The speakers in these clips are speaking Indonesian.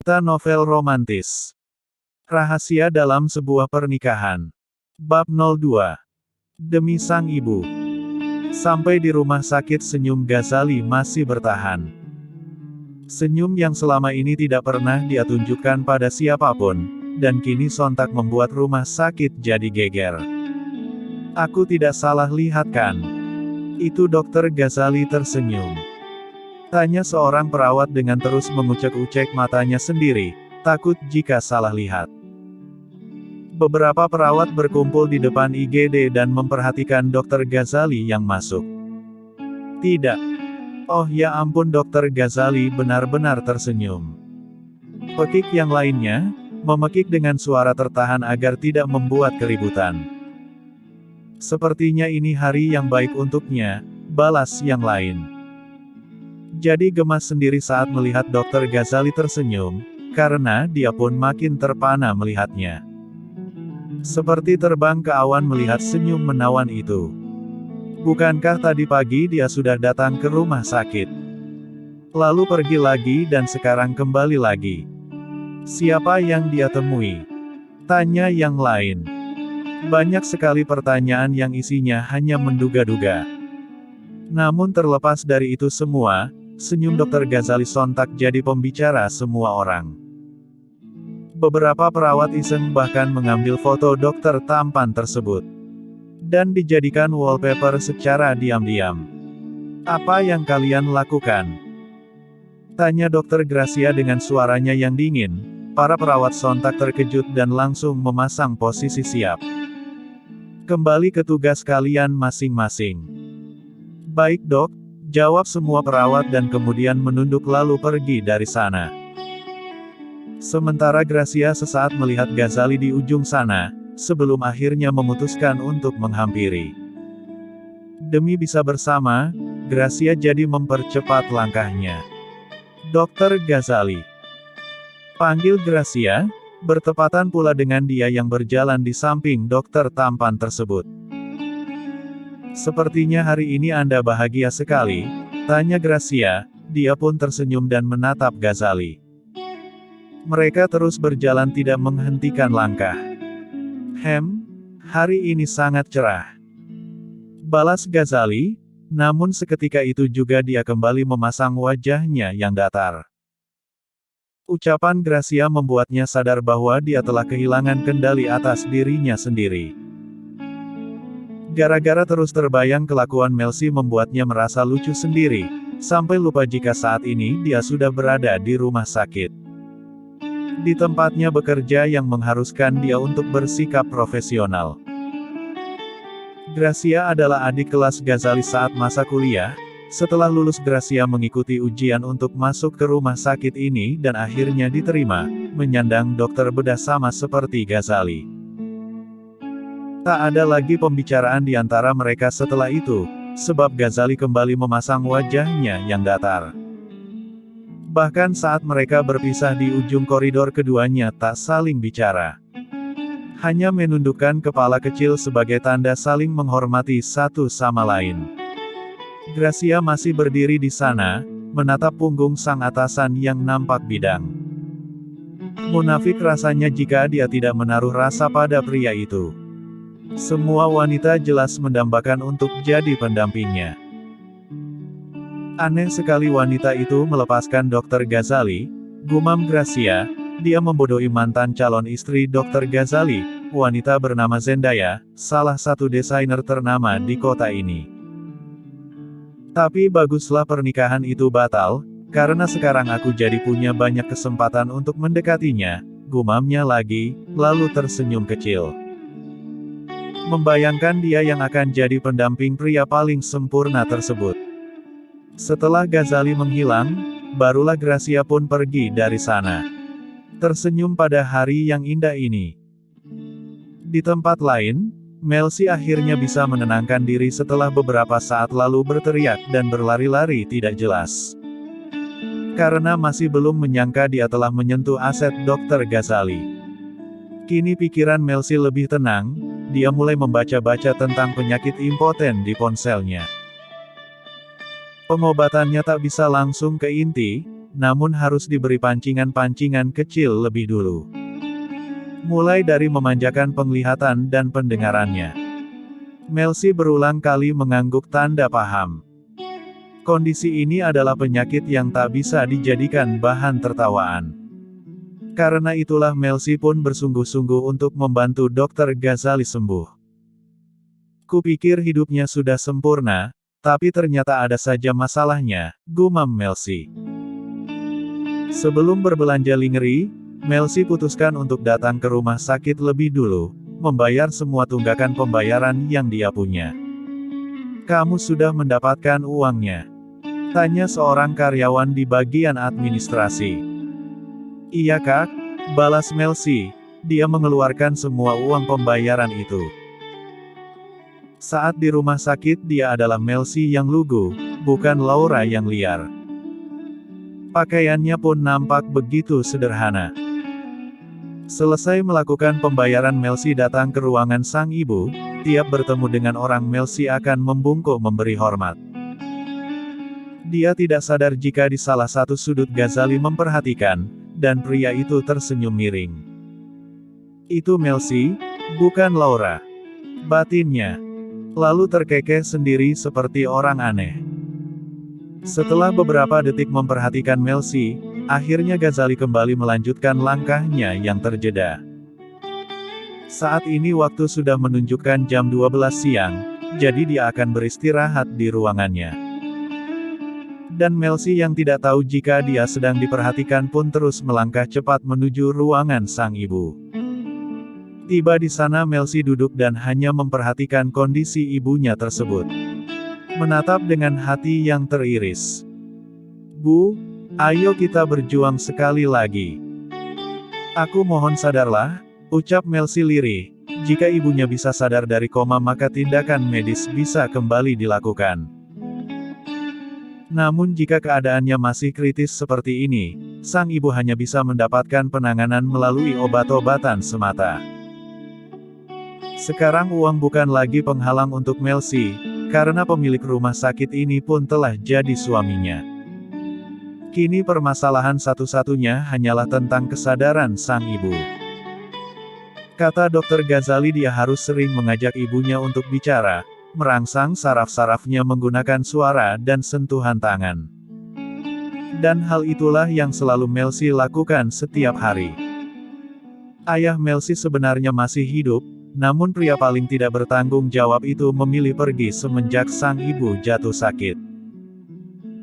Cerita novel romantis. Rahasia dalam sebuah pernikahan. Bab 02. Demi sang ibu. Sampai di rumah sakit senyum Ghazali masih bertahan. Senyum yang selama ini tidak pernah dia tunjukkan pada siapapun, dan kini sontak membuat rumah sakit jadi geger. Aku tidak salah lihat kan? Itu Dokter Ghazali tersenyum. Tanya seorang perawat dengan terus mengucek-ucek matanya sendiri, takut jika salah lihat. Beberapa perawat berkumpul di depan IGD dan memperhatikan Dokter Ghazali yang masuk. Tidak. Oh ya ampun, Dokter Ghazali benar-benar tersenyum. Pekik yang lainnya, memekik dengan suara tertahan agar tidak membuat keributan. Sepertinya ini hari yang baik untuknya, balas yang lain. Jadi gemas sendiri saat melihat Dokter Ghazali tersenyum, karena dia pun makin terpana melihatnya. Seperti terbang ke awan melihat senyum menawan itu. Bukankah tadi pagi dia sudah datang ke rumah sakit? Lalu pergi lagi dan sekarang kembali lagi. Siapa yang dia temui? Tanya yang lain. Banyak sekali pertanyaan yang isinya hanya menduga-duga. Namun terlepas dari itu semua, senyum Dokter Ghazali sontak jadi pembicara semua orang. Beberapa perawat iseng bahkan mengambil foto dokter tampan tersebut. Dan dijadikan wallpaper secara diam-diam. Apa yang kalian lakukan? Tanya Dokter Gracia dengan suaranya yang dingin. Para perawat sontak terkejut dan langsung memasang posisi siap. Kembali ke tugas kalian masing-masing. Baik dok, jawab semua perawat dan kemudian menunduk lalu pergi dari sana. Sementara Gracia sesaat melihat Ghazali di ujung sana, sebelum akhirnya memutuskan untuk menghampiri. Demi bisa bersama, Gracia jadi mempercepat langkahnya. Dokter Ghazali. Panggil Gracia, bertepatan pula dengan dia yang berjalan di samping dokter tampan tersebut. Sepertinya hari ini Anda bahagia sekali, tanya Gracia, dia pun tersenyum dan menatap Ghazali. Mereka terus berjalan tidak menghentikan langkah. Hari ini sangat cerah. Balas Ghazali, namun seketika itu juga dia kembali memasang wajahnya yang datar. Ucapan Gracia membuatnya sadar bahwa dia telah kehilangan kendali atas dirinya sendiri. Gara-gara terus terbayang kelakuan Melsi membuatnya merasa lucu sendiri, sampai lupa jika saat ini dia sudah berada di rumah sakit. Di tempatnya bekerja yang mengharuskan dia untuk bersikap profesional. Gracia adalah adik kelas Ghazali saat masa kuliah. Setelah lulus Gracia mengikuti ujian untuk masuk ke rumah sakit ini dan akhirnya diterima, menyandang dokter bedah sama seperti Ghazali. Tak ada lagi pembicaraan di antara mereka setelah itu, sebab Ghazali kembali memasang wajahnya yang datar. Bahkan saat mereka berpisah di ujung koridor keduanya tak saling bicara. Hanya menundukkan kepala kecil sebagai tanda saling menghormati satu sama lain. Gracia masih berdiri di sana, menatap punggung sang atasan yang nampak bidang. Munafik rasanya jika dia tidak menaruh rasa pada pria itu. Semua wanita jelas mendambakan untuk jadi pendampingnya. Aneh sekali wanita itu melepaskan Dokter Ghazali, gumam Gracia, dia membodohi mantan calon istri Dokter Ghazali, wanita bernama Zendaya, salah satu desainer ternama di kota ini. Tapi baguslah pernikahan itu batal, karena sekarang aku jadi punya banyak kesempatan untuk mendekatinya, gumamnya lagi, lalu tersenyum kecil. Membayangkan dia yang akan jadi pendamping pria paling sempurna tersebut. Setelah Ghazali menghilang, barulah Gracia pun pergi dari sana. Tersenyum pada hari yang indah ini. Di tempat lain, Melsi akhirnya bisa menenangkan diri setelah beberapa saat lalu berteriak dan berlari-lari tidak jelas. Karena masih belum menyangka dia telah menyentuh aset Dokter Ghazali. Kini pikiran Melsi lebih tenang, dia mulai membaca-baca tentang penyakit impoten di ponselnya. Pengobatannya tak bisa langsung ke inti, namun harus diberi pancingan-pancingan kecil lebih dulu. Mulai dari memanjakan penglihatan dan pendengarannya. Melsi berulang kali mengangguk tanda paham. Kondisi ini adalah penyakit yang tak bisa dijadikan bahan tertawaan. Karena itulah Melsi pun bersungguh-sungguh untuk membantu Dr. Ghazali sembuh. Kupikir hidupnya sudah sempurna, tapi ternyata ada saja masalahnya, gumam Melsi. Sebelum berbelanja lingerie, Melsi putuskan untuk datang ke rumah sakit lebih dulu, membayar semua tunggakan pembayaran yang dia punya. Kamu sudah mendapatkan uangnya? Tanya seorang karyawan di bagian administrasi. Iya kak, balas Melsi. Dia mengeluarkan semua uang pembayaran itu. Saat di rumah sakit dia adalah Melsi yang lugu, bukan Laura yang liar. Pakaiannya pun nampak begitu sederhana. Selesai melakukan pembayaran Melsi datang ke ruangan sang ibu, tiap bertemu dengan orang Melsi akan membungkuk memberi hormat. Dia tidak sadar jika di salah satu sudut Ghazali memperhatikan, dan pria itu tersenyum miring. Itu Melsi, bukan Laura. Batinnya. Lalu terkekeh sendiri seperti orang aneh. Setelah beberapa detik memperhatikan Melsi, akhirnya Ghazali kembali melanjutkan langkahnya yang terjeda. Saat ini waktu sudah menunjukkan jam 12 siang, jadi dia akan beristirahat di ruangannya. Dan Melsi yang tidak tahu jika dia sedang diperhatikan pun terus melangkah cepat menuju ruangan sang ibu. Tiba di sana Melsi duduk dan hanya memperhatikan kondisi ibunya tersebut. Menatap dengan hati yang teriris. Bu, ayo kita berjuang sekali lagi. Aku mohon sadarlah, ucap Melsi lirih. Jika ibunya bisa sadar dari koma maka tindakan medis bisa kembali dilakukan. Namun jika keadaannya masih kritis seperti ini, sang ibu hanya bisa mendapatkan penanganan melalui obat-obatan semata. Sekarang uang bukan lagi penghalang untuk Melsi, karena pemilik rumah sakit ini pun telah jadi suaminya. Kini permasalahan satu-satunya hanyalah tentang kesadaran sang ibu. Kata Dr. Ghazali dia harus sering mengajak ibunya untuk bicara, merangsang saraf-sarafnya menggunakan suara dan sentuhan tangan. Dan hal itulah yang selalu Melsi lakukan setiap hari. Ayah Melsi sebenarnya masih hidup, namun pria paling tidak bertanggung jawab itu memilih pergi semenjak sang ibu jatuh sakit.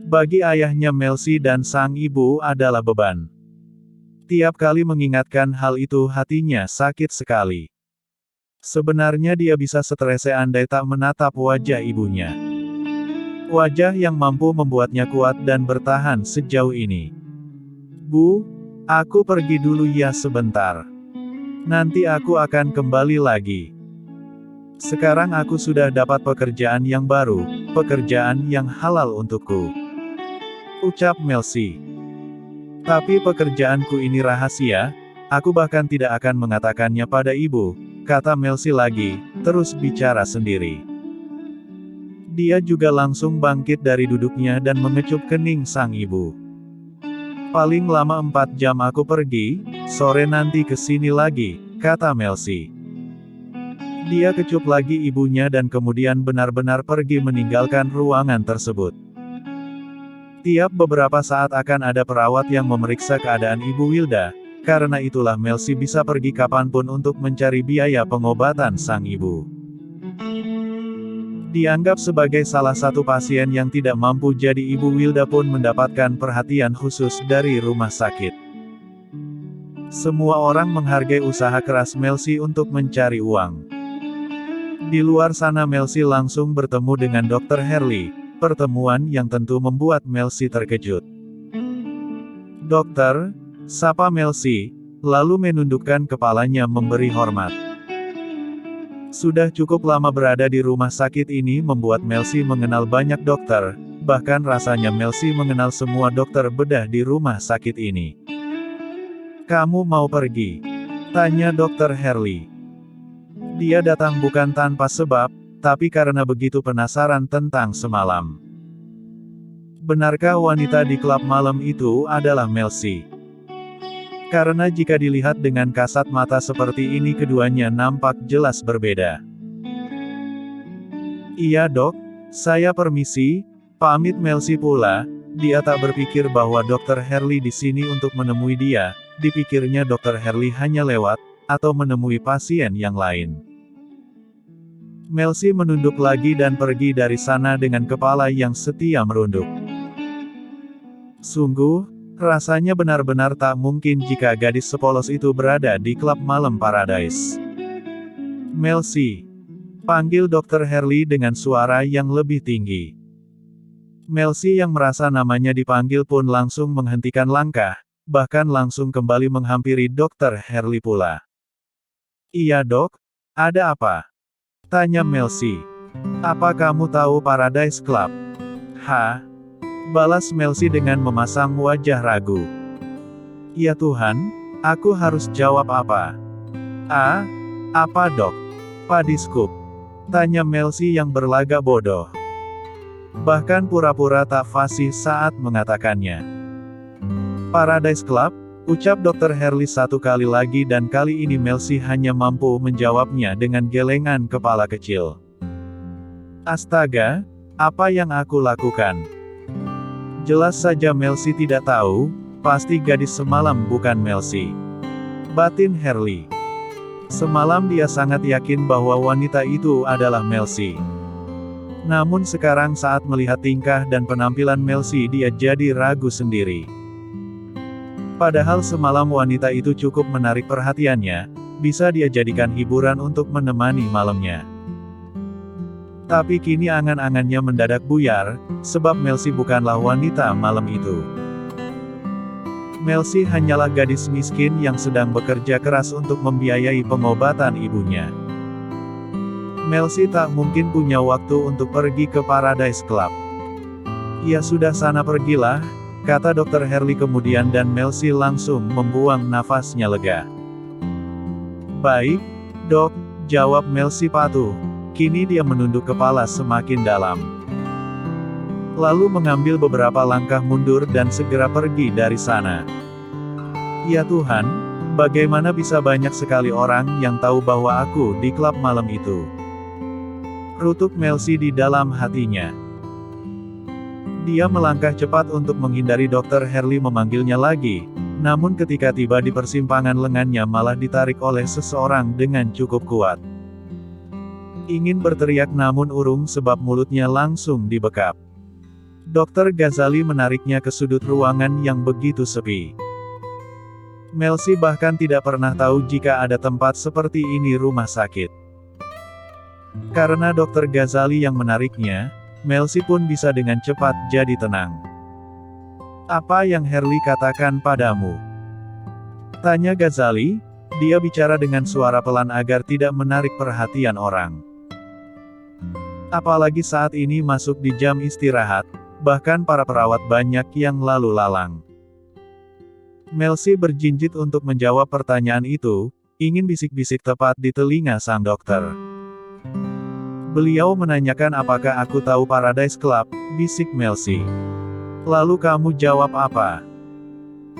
Bagi ayahnya Melsi dan sang ibu adalah beban. Tiap kali mengingatkan hal itu hatinya sakit sekali. Sebenarnya dia bisa stres seandai tak menatap wajah ibunya. Wajah yang mampu membuatnya kuat dan bertahan sejauh ini. Bu, aku pergi dulu ya sebentar. Nanti aku akan kembali lagi. Sekarang aku sudah dapat pekerjaan yang baru, pekerjaan yang halal untukku. Ucap Melsi. Tapi pekerjaanku ini rahasia, aku bahkan tidak akan mengatakannya pada ibu, kata Melsi lagi, terus bicara sendiri. Dia juga langsung bangkit dari duduknya dan mengecup kening sang ibu. Paling lama 4 jam aku pergi, sore nanti kesini lagi, kata Melsi. Dia kecup lagi ibunya dan kemudian benar-benar pergi meninggalkan ruangan tersebut. Tiap beberapa saat akan ada perawat yang memeriksa keadaan Ibu Wilda, karena itulah Melsi bisa pergi kapanpun untuk mencari biaya pengobatan sang ibu. Dianggap sebagai salah satu pasien yang tidak mampu jadi Ibu Wilda pun mendapatkan perhatian khusus dari rumah sakit. Semua orang menghargai usaha keras Melsi untuk mencari uang. Di luar sana Melsi langsung bertemu dengan Dr. Herli, pertemuan yang tentu membuat Melsi terkejut. Dokter, sapa Melsi, lalu menundukkan kepalanya memberi hormat. Sudah cukup lama berada di rumah sakit ini membuat Melsi mengenal banyak dokter, bahkan rasanya Melsi mengenal semua dokter bedah di rumah sakit ini. Kamu mau pergi? Tanya Dr. Herli. Dia datang bukan tanpa sebab, tapi karena begitu penasaran tentang semalam. Benarkah wanita di klub malam itu adalah Melcy? Karena jika dilihat dengan kasat mata seperti ini keduanya nampak jelas berbeda. Iya dok, saya permisi, pamit Melcy pula. Dia tak berpikir bahwa Dr. Hurley di sini untuk menemui dia, dipikirnya Dr. Hurley hanya lewat, atau menemui pasien yang lain. Melcy menunduk lagi dan pergi dari sana dengan kepala yang setia merunduk. Sungguh, rasanya benar-benar tak mungkin jika gadis sepolos itu berada di klub malam Paradise. Melcy, panggil Dr. Hurley dengan suara yang lebih tinggi. Melcy yang merasa namanya dipanggil pun langsung menghentikan langkah, bahkan langsung kembali menghampiri Dr. Hurley pula. Iya dok, ada apa? Tanya Melcy. Apa kamu tahu Paradise Club? Hah? Balas Melcy dengan memasang wajah ragu. Ya Tuhan, aku harus jawab apa? Ah, apa dok? Padiskup? Tanya Melcy yang berlagak bodoh. Bahkan pura-pura tak fasih saat mengatakannya. Paradise Club, ucap Dr. Hurley satu kali lagi dan kali ini Melcy hanya mampu menjawabnya dengan gelengan kepala kecil. Astaga, apa yang aku lakukan? Jelas saja Melcy tidak tahu, pasti gadis semalam bukan Melcy. Batin Hurley. Semalam dia sangat yakin bahwa wanita itu adalah Melcy. Namun sekarang saat melihat tingkah dan penampilan Melcy dia jadi ragu sendiri. Padahal semalam wanita itu cukup menarik perhatiannya, bisa dia jadikan hiburan untuk menemani malamnya. Tapi kini angan-angannya mendadak buyar, sebab Melcy bukanlah wanita malam itu. Melcy hanyalah gadis miskin yang sedang bekerja keras untuk membiayai pengobatan ibunya. Melcy tak mungkin punya waktu untuk pergi ke Paradise Club. Ya sudah sana pergilah, kata Dr. Hurley kemudian dan Melcy langsung membuang nafasnya lega. Baik, dok, jawab Melcy patuh. Kini dia menunduk kepala semakin dalam. Lalu mengambil beberapa langkah mundur dan segera pergi dari sana. Ya Tuhan, bagaimana bisa banyak sekali orang yang tahu bahwa aku di klub malam itu? Rutuk Melcy di dalam hatinya. Dia melangkah cepat untuk menghindari Dr. Hurley memanggilnya lagi, namun ketika tiba di persimpangan lengannya malah ditarik oleh seseorang dengan cukup kuat. Ingin berteriak namun urung sebab mulutnya langsung dibekap. Dr. Ghazali menariknya ke sudut ruangan yang begitu sepi. Melcy bahkan tidak pernah tahu jika ada tempat seperti ini rumah sakit. Karena Dr. Ghazali yang menariknya, Melcy pun bisa dengan cepat jadi tenang. Apa yang Hurley katakan padamu? Tanya Ghazali, dia bicara dengan suara pelan agar tidak menarik perhatian orang. Apalagi saat ini masuk di jam istirahat, bahkan para perawat banyak yang lalu lalang. Melcy berjinjit untuk menjawab pertanyaan itu, ingin bisik-bisik tepat di telinga sang dokter. Beliau menanyakan apakah aku tahu Paradise Club, bisik Melcy. Lalu kamu jawab apa?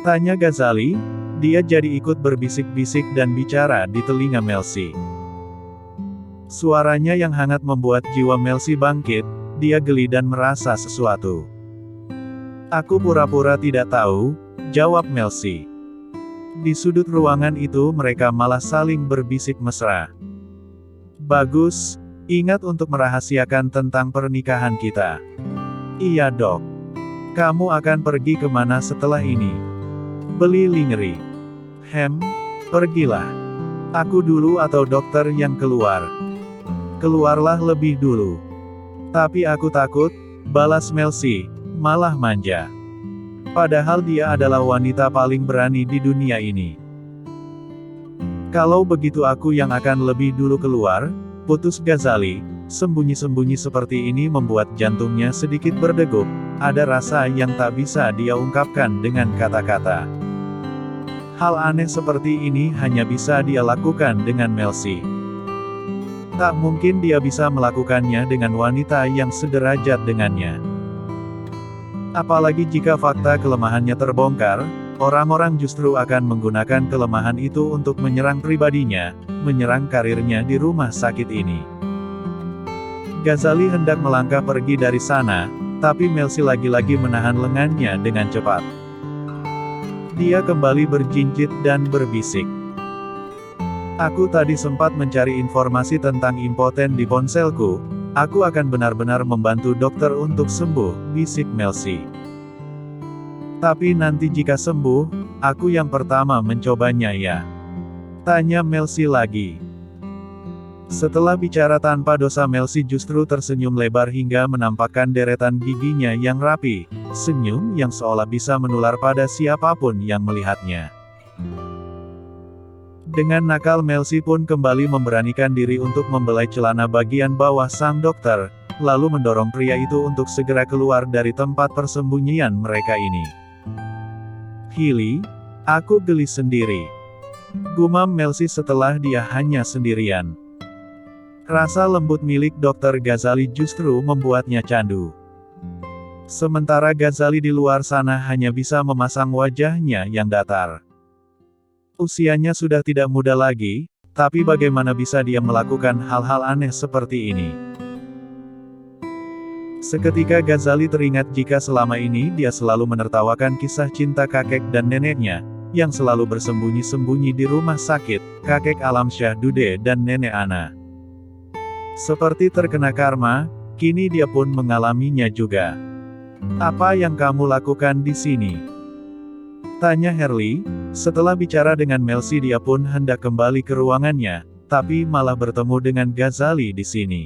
Tanya Ghazali, dia jadi ikut berbisik-bisik dan bicara di telinga Melcy. Suaranya yang hangat membuat jiwa Melcy bangkit, dia geli dan merasa sesuatu. Aku pura-pura tidak tahu, jawab Melcy. Di sudut ruangan itu mereka malah saling berbisik mesra. Bagus. Ingat untuk merahasiakan tentang pernikahan kita. Iya dok. Kamu akan pergi kemana setelah ini? Beli lingerie. Pergilah. Aku dulu atau dokter yang keluar? Keluarlah lebih dulu. Tapi aku takut, balas Melcy, malah manja. Padahal dia adalah wanita paling berani di dunia ini. Kalau begitu aku yang akan lebih dulu keluar, putus Ghazali. Sembunyi-sembunyi seperti ini membuat jantungnya sedikit berdegup, ada rasa yang tak bisa dia ungkapkan dengan kata-kata. Hal aneh seperti ini hanya bisa dia lakukan dengan Melcy. Tak mungkin dia bisa melakukannya dengan wanita yang sederajat dengannya. Apalagi jika fakta kelemahannya terbongkar, orang-orang justru akan menggunakan kelemahan itu untuk menyerang pribadinya, menyerang karirnya di rumah sakit ini. Ghazali hendak melangkah pergi dari sana, tapi Melsi lagi-lagi menahan lengannya dengan cepat. Dia kembali berjinjit dan berbisik. Aku tadi sempat mencari informasi tentang impoten di ponselku. Aku akan benar-benar membantu dokter untuk sembuh, bisik Melsi. Tapi nanti jika sembuh, aku yang pertama mencobanya ya? Tanya Melsi lagi. Setelah bicara tanpa dosa, Melsi justru tersenyum lebar hingga menampakkan deretan giginya yang rapi, senyum yang seolah bisa menular pada siapapun yang melihatnya. Dengan nakal Melsi pun kembali memberanikan diri untuk membelai celana bagian bawah sang dokter, lalu mendorong pria itu untuk segera keluar dari tempat persembunyian mereka ini. "Hilly, aku geli sendiri," gumam Melsi setelah dia hanya sendirian. Rasa lembut milik Dr. Ghazali justru membuatnya candu. Sementara Ghazali di luar sana hanya bisa memasang wajahnya yang datar. Usianya sudah tidak muda lagi, tapi bagaimana bisa dia melakukan hal-hal aneh seperti ini? Seketika Ghazali teringat jika selama ini dia selalu menertawakan kisah cinta kakek dan neneknya, yang selalu bersembunyi-sembunyi di rumah sakit, kakek Alamsyah Dude dan nenek Ana. Seperti terkena karma, kini dia pun mengalaminya juga. "Apa yang kamu lakukan di sini?" tanya Herli. Setelah bicara dengan Melsi, dia pun hendak kembali ke ruangannya, tapi malah bertemu dengan Ghazali di sini.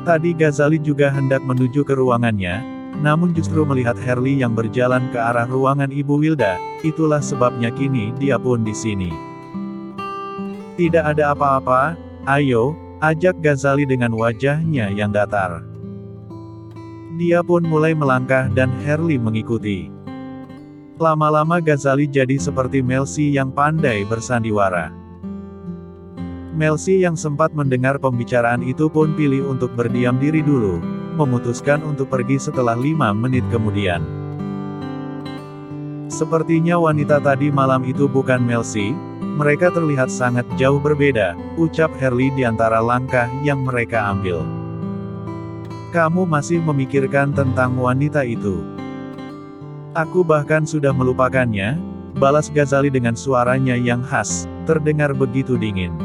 Tadi Ghazali juga hendak menuju ke ruangannya, namun justru melihat Herli yang berjalan ke arah ruangan Ibu Wilda, itulah sebabnya kini dia pun di sini. "Tidak ada apa-apa, ayo," ajak Ghazali dengan wajahnya yang datar. Dia pun mulai melangkah dan Herli mengikuti. Lama-lama Ghazali jadi seperti Melsi yang pandai bersandiwara. Melsi yang sempat mendengar pembicaraan itu pun pilih untuk berdiam diri dulu, memutuskan untuk pergi setelah 5 menit kemudian. Sepertinya wanita tadi malam itu bukan Melsi, mereka terlihat sangat jauh berbeda, ucap Herli di antara langkah yang mereka ambil. "Kamu masih memikirkan tentang wanita itu?" "Aku bahkan sudah melupakannya," balas Ghazali dengan suaranya yang khas, terdengar begitu dingin.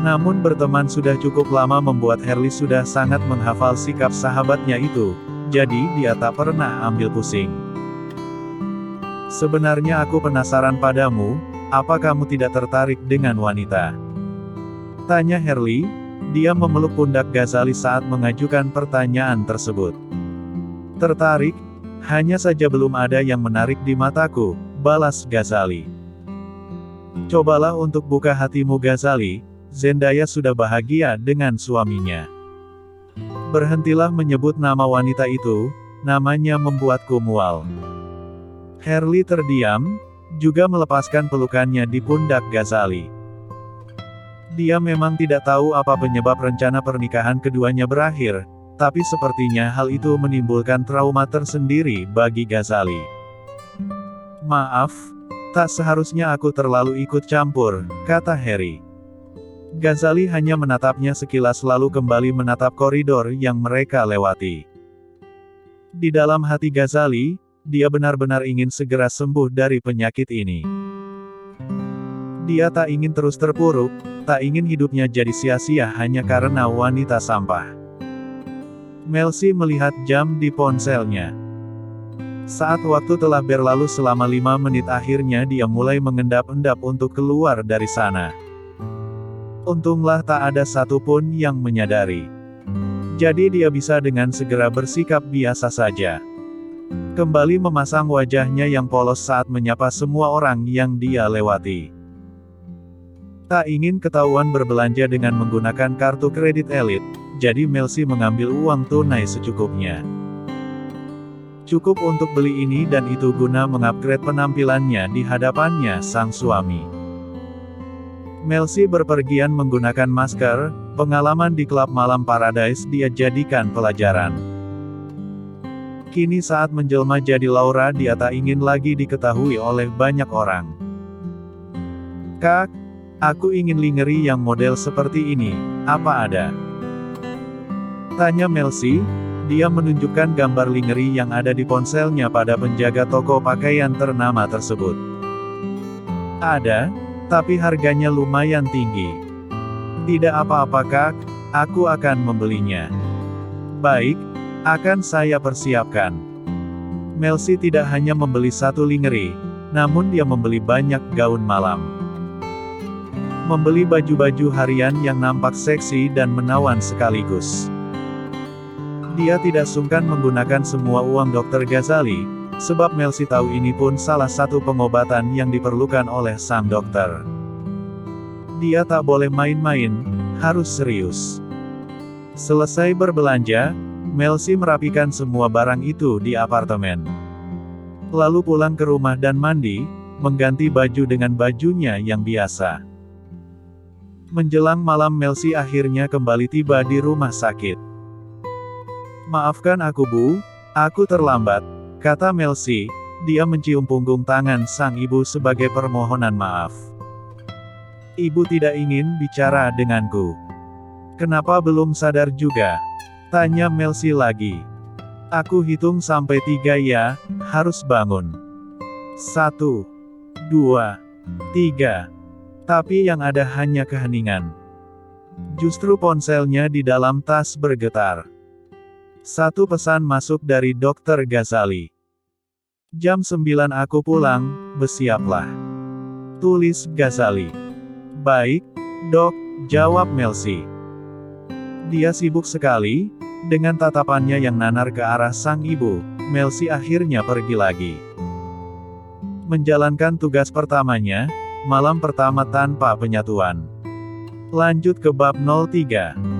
Namun berteman sudah cukup lama membuat Herli sudah sangat menghafal sikap sahabatnya itu, jadi dia tak pernah ambil pusing. "Sebenarnya aku penasaran padamu, apa kamu tidak tertarik dengan wanita?" tanya Herli. Dia memeluk pundak Ghazali saat mengajukan pertanyaan tersebut. "Tertarik? Hanya saja belum ada yang menarik di mataku," balas Ghazali. "Cobalah untuk buka hatimu Ghazali, Zendaya sudah bahagia dengan suaminya. Berhentilah menyebut nama wanita itu, namanya membuatku mual." Herli terdiam, juga melepaskan pelukannya di pundak Ghazali. Dia memang tidak tahu apa penyebab rencana pernikahan keduanya berakhir, tapi sepertinya hal itu menimbulkan trauma tersendiri bagi Ghazali. "Maaf, tak seharusnya aku terlalu ikut campur," kata Harry. Ghazali hanya menatapnya sekilas lalu kembali menatap koridor yang mereka lewati. Di dalam hati Ghazali, dia benar-benar ingin segera sembuh dari penyakit ini. Dia tak ingin terus terpuruk, tak ingin hidupnya jadi sia-sia hanya karena wanita sampah. Melsi melihat jam di ponselnya. Saat waktu telah berlalu selama 5 menit, akhirnya dia mulai mengendap-endap untuk keluar dari sana. Untunglah tak ada satupun yang menyadari. Jadi dia bisa dengan segera bersikap biasa saja. Kembali memasang wajahnya yang polos saat menyapa semua orang yang dia lewati. Tak ingin ketahuan berbelanja dengan menggunakan kartu kredit elit, jadi Melsi mengambil uang tunai secukupnya. Cukup untuk beli ini dan itu guna mengupgrade penampilannya di hadapannya sang suami. Melsi berpergian menggunakan masker, pengalaman di klub malam Paradise dia jadikan pelajaran. Kini saat menjelma jadi Laura, dia tak ingin lagi diketahui oleh banyak orang. Kak, aku ingin lingerie yang model seperti ini, apa ada? Tanya Melsi. Dia menunjukkan gambar lingerie yang ada di ponselnya pada penjaga toko pakaian ternama tersebut. Ada, tapi harganya lumayan tinggi. Tidak apa-apa kak, aku akan membelinya. Baik, akan saya persiapkan. Melsi tidak hanya membeli satu lingerie, namun dia membeli banyak gaun malam. Membeli baju-baju harian yang nampak seksi dan menawan sekaligus. Dia tidak sungkan menggunakan semua uang Dr. Ghazali, sebab Melsi tahu ini pun salah satu pengobatan yang diperlukan oleh sang dokter. Dia tak boleh main-main, harus serius. Selesai berbelanja, Melsi merapikan semua barang itu di apartemen. Lalu pulang ke rumah dan mandi, mengganti baju dengan bajunya yang biasa. Menjelang malam Melsi akhirnya kembali tiba di rumah sakit. Maafkan aku Bu, aku terlambat, kata Melsi. Dia mencium punggung tangan sang ibu sebagai permohonan maaf. Ibu tidak ingin bicara denganku. Kenapa belum sadar juga? Tanya Melsi lagi. Aku hitung sampai 3 ya, harus bangun. 1, 2, 3. Tapi yang ada hanya keheningan. Justru ponselnya di dalam tas bergetar. Satu pesan masuk dari Dr. Ghazali. Jam 9 aku pulang, bersiaplah. Tulis Ghazali. Baik, dok, jawab Melsi. Dia sibuk sekali, dengan tatapannya yang nanar ke arah sang ibu, Melsi akhirnya pergi lagi. Menjalankan tugas pertamanya, malam pertama tanpa penyatuan. Lanjut ke bab 03.